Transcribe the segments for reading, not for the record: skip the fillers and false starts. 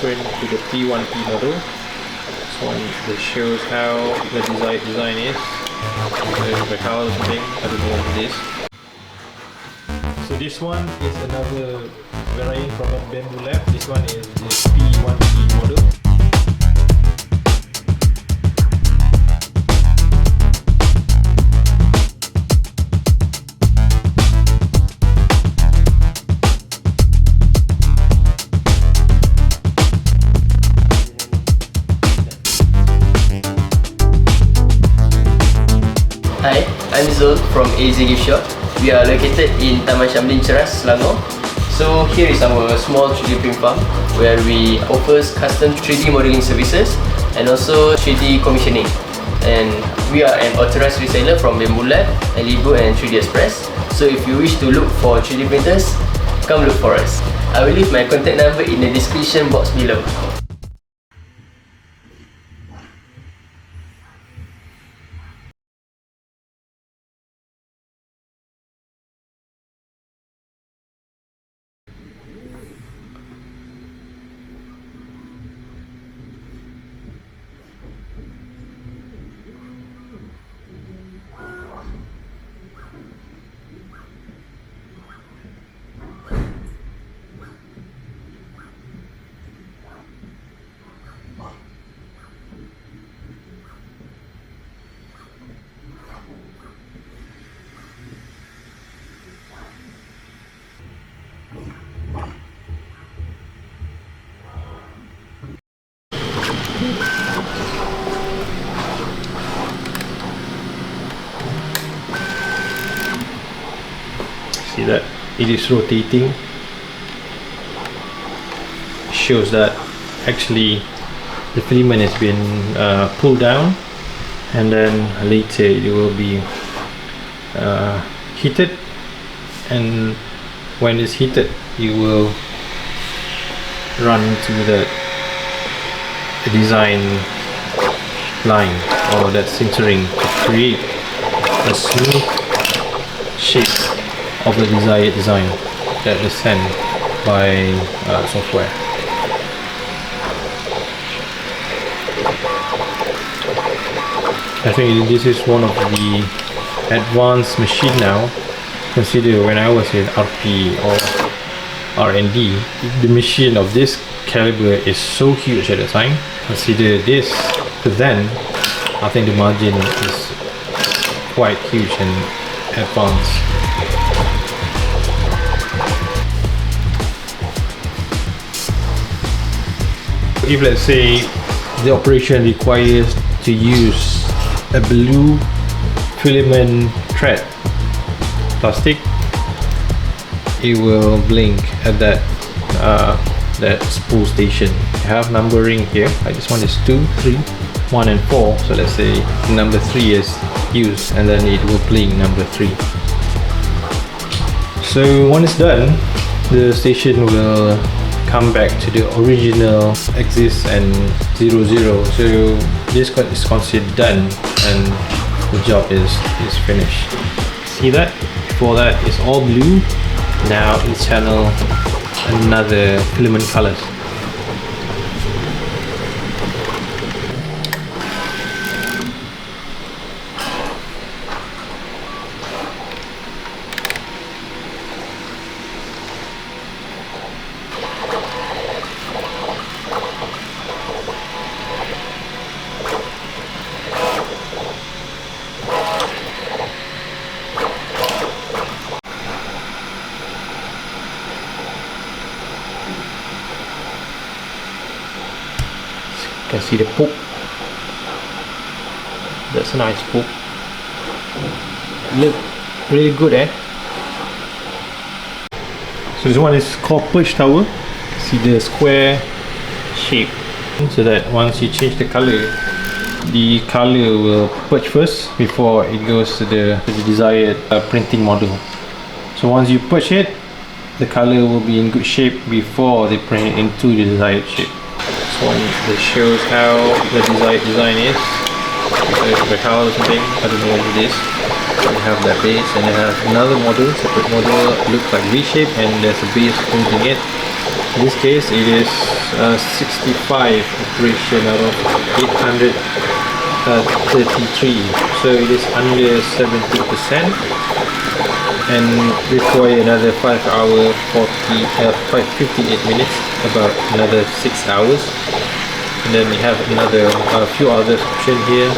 different to the P1P model. This one that shows how the design is. The house thing, I don't know what it is. So this one is another variant from a Bambulab. This one is the P1P model. Hi, I'm Zul from AZ Gift Shop. We are located in Taman Shamlin, Ceras, Selangor. So here is our small 3D print farm where we offer custom 3D modeling services and also 3D commissioning. And we are an authorized reseller from Bambulab, Alibu and 3D Express. So if you wish to look for 3D printers, come look for us. I will leave my contact number in the description box below. See that it is rotating. Shows that actually the filament has been pulled down, and then later it will be heated, and when it's heated you will run to the design line or that sintering to create a smooth shape of the desired design that is sent by software. I think this is one of the advanced machine now. Consider when I was in RP or R&D, the machine of this caliber is so huge at the time. Consider this to then, I think the margin is quite huge and advanced. If let's say the operation requires to use a blue filament thread plastic, it will blink at that spool station. I have numbering here, like this one is 2, 3, 1 and 4, so let's say number 3 is used and then it will blink number 3. So when it's done, the station will come back to the original axis and 0, 0. So this is considered done and the job is finished. See that? Before that it's all blue. Now it's channel another filament colors. You can see the poop. That's a nice poop. Look really good, eh? So this one is called perch tower. See the square shape, so that once you change the color will perch first before it goes to the desired printing model. So once you perch it, the color will be in good shape before they print it into the desired shape. This one that shows how the design is. The house thing, I don't know what it is. You have that base and you have another model, separate model, looks like V-shape, and there's a base holding it. In this case, it is 65 operation out of 833, so it is under 70% and require another 58 minutes, about another 6 hours. And then we have a few other options here,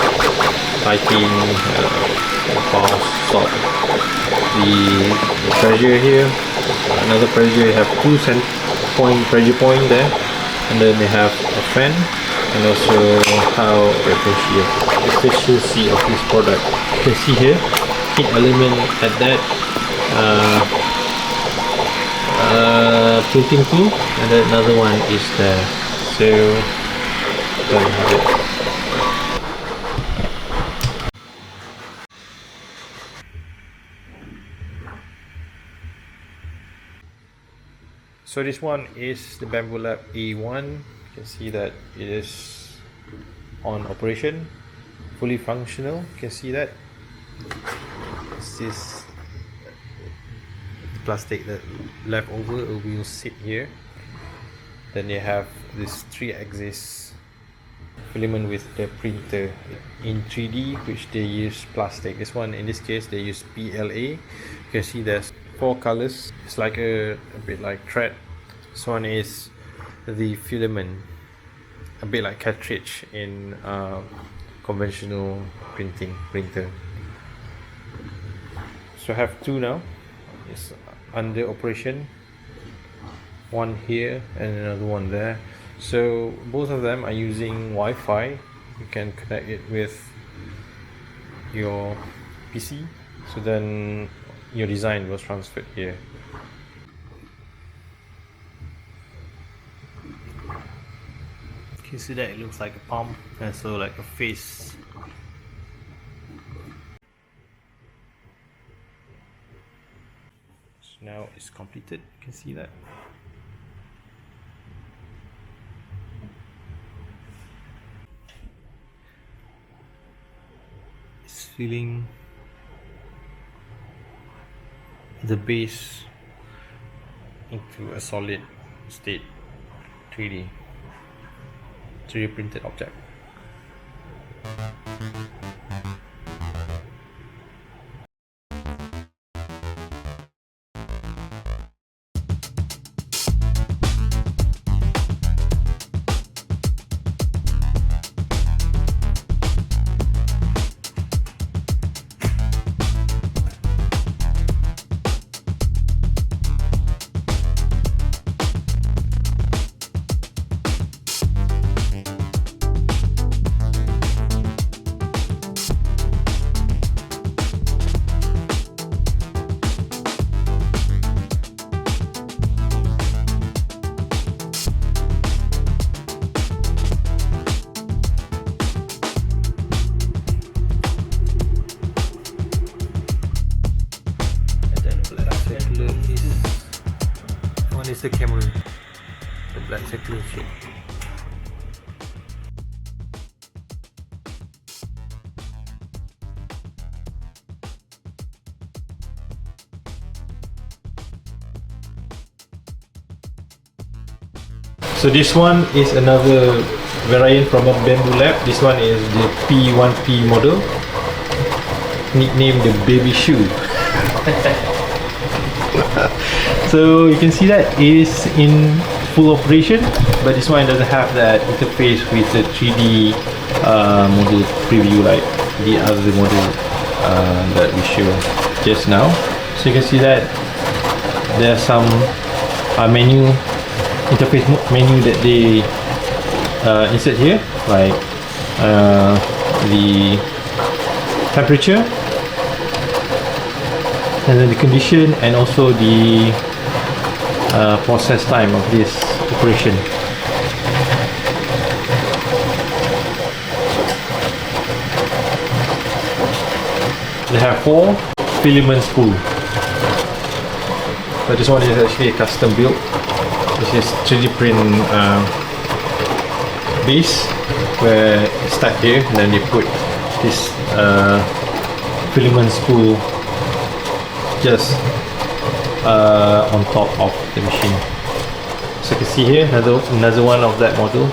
lighting, pause, stop, the pressure here, another pressure. You have two pressure point there, and then they have a fan, and also how efficiency of this product. You can see here heat element at that printing tool, and then another one is there. So there you have it. So this one is the Bambulab A1. You can see that it is on operation, fully functional. You can see that this is the plastic that left over will sit here. Then they have this 3-axis filament with the printer in 3D, which they use plastic. This one, in this case, they use PLA. You can see there's 4 colors. It's like a bit like thread. This one is the filament, a bit like cartridge in conventional printer. So I have 2 now. It's under operation, one here and another one there. So both of them are using Wi-Fi. You can connect it with your PC, so then your design was transferred here. You see that it looks like a palm, and so like a face. So now it's completed. You can see that. It's filling the base into a solid state 3D printed object. Is the camera, the black circular shape. So this one is another variant from a Bambulab. This one is the P1P model, nicknamed the baby shoe. So you can see that it is in full operation, but this one doesn't have that interface with the 3D model preview like the other model that we showed just now. So you can see that there are some interface menu that they insert here, like the temperature, and then the condition, and also the process time of this operation. They have 4 filament spool, but this one is actually a custom built. This is 3D print base, where it start here, and then they put this filament spool just on top of the machine. So you can see here another one of that model.